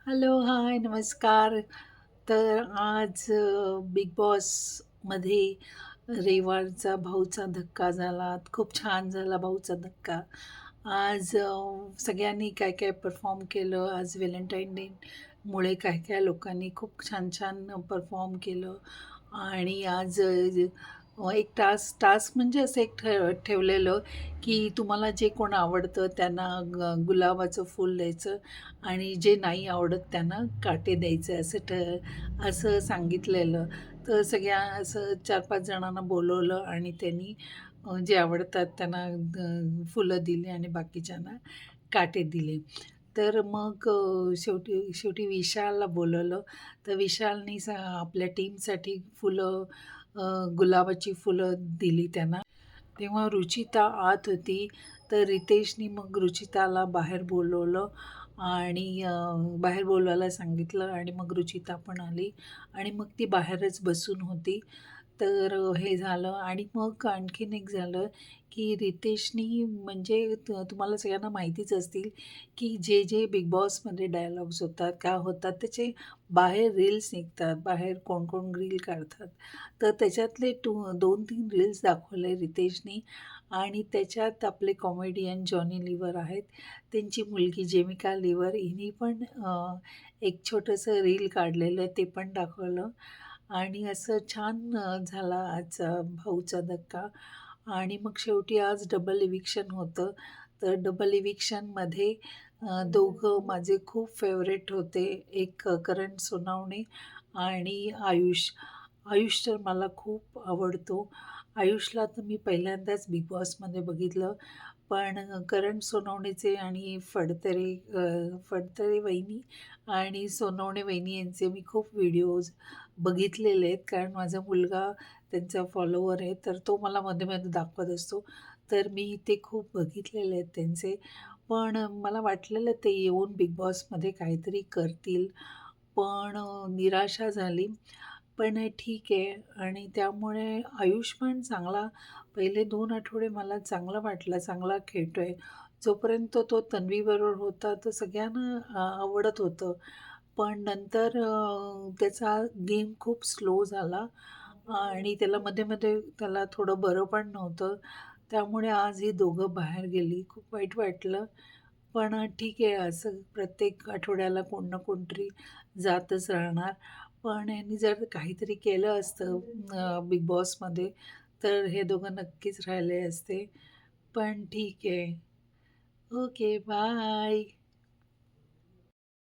Hello, हाय, नमस्कार. तर आज बिग बॉसमध्ये रेवाचा भाऊचा धक्का झाला. खूप छान झाला भाऊचा धक्का. आज सगळ्यांनी काय-काय परफॉर्म केलं. आज व्हॅलेंटाईन डेमुळे काय-काय लोकांनी खूप छान-छान परफॉर्म केलं आणि आज एक टास्क म्हणजे असं एक ठेवलेलं, की तुम्हाला जे कोण आवडतं त्यांना गुलाबाचं फूल द्यायचं आणि जे नाही आवडत त्यांना काटे द्यायचे असं सांगितलेलं. तर सगळ्या असं 4-5 जणांना बोलवलं आणि त्यांनी जे आवडतात त्यांना फुलं दिली आणि बाकीच्यांना काटे दिले. तर मग शेवटी शेवटी विशालला बोलवलं. तर विशालनी आपल्या टीमसाठी गुलाबाची फुलं दिली त्यांना. तेव्हा रुचिता आत होती, तर रितेशनी मग रुचिताला बाहेर बोलवलं आणि बाहेर बोलवायला सांगितलं आणि मग रुचिता पण आली आणि मग ती बाहेरच बसून होती. तर हे झालं आणि मग आणखीन एक झालं, की रितेशनी म्हणजे तुम्हाला सगळ्यांना माहितीच असतील, की जे बिग बॉसमध्ये डायलॉग्स होतात, काय होतात, त्याचे बाहेर रील्स निघतात. बाहेर कोण-कोण रील काढतात. तर त्याच्यातले 2-3 रील्स दाखवले रितेशनी आणि त्याच्यात आपले कॉमेडियन जॉनी लिव्हर आहेत. त्यांची मुलगी जेमिका लिव्हर हिने पण एक छोटंसं रील काढलेलं ते पण दाखवलं आणि असं छान झाला आजचा भाऊचा धक्का आणि मग शेवटी आज डबल इविक्शन होतं. तर डबल इविक्शनमध्ये दोघं माझे खूप फेवरेट होते. एक करण सोनवणे आणि आयुष. आयुष तर मला खूप आवडतो. आयुषला तर मी पहिल्यांदाच बिग बॉसमध्ये बघितलं. पण करण सोनवणेचे आणि फडतरे वहिनी आणि सोनवणे वहिनी यांचे मी खूप व्हिडिओज बघितलेले आहेत. कारण माझा मुलगा त्यांचा फॉलोवर आहे, तर तो मला मध्ये-मध्ये दाखवत असतो. तर मी ते खूप बघितलेले आहेत त्यांचे. पण मला वाटलेलं ते येऊन बिग बॉसमध्ये काहीतरी करतील, पण निराशा झाली. पण ठीक आहे आणि त्यामुळे आयुष पण चांगला पहिले 2 आठवडे मला चांगला वाटला, चांगला खेळतोय. जोपर्यंत तो तन्वीबरोबर होता, तर सगळ्यांना आवडत होतं. पण नंतर त्याचा गेम खूप स्लो झाला आणि त्याला मध्ये-मध्ये त्याला थोडं बरं पण नव्हतं. त्यामुळे आज ही दोघं बाहेर गेली. खूप वाईट वाटलं. पण ठीक आहे, असं प्रत्येक आठवड्याला कोण ना कोणतरी जातच राहणार. पण ह्यांनी जर काहीतरी केलं असतं बिग बॉसमध्ये, तर हे दोघं नक्कीच राहिले असते. पण ठीक आहे. Okay, bye.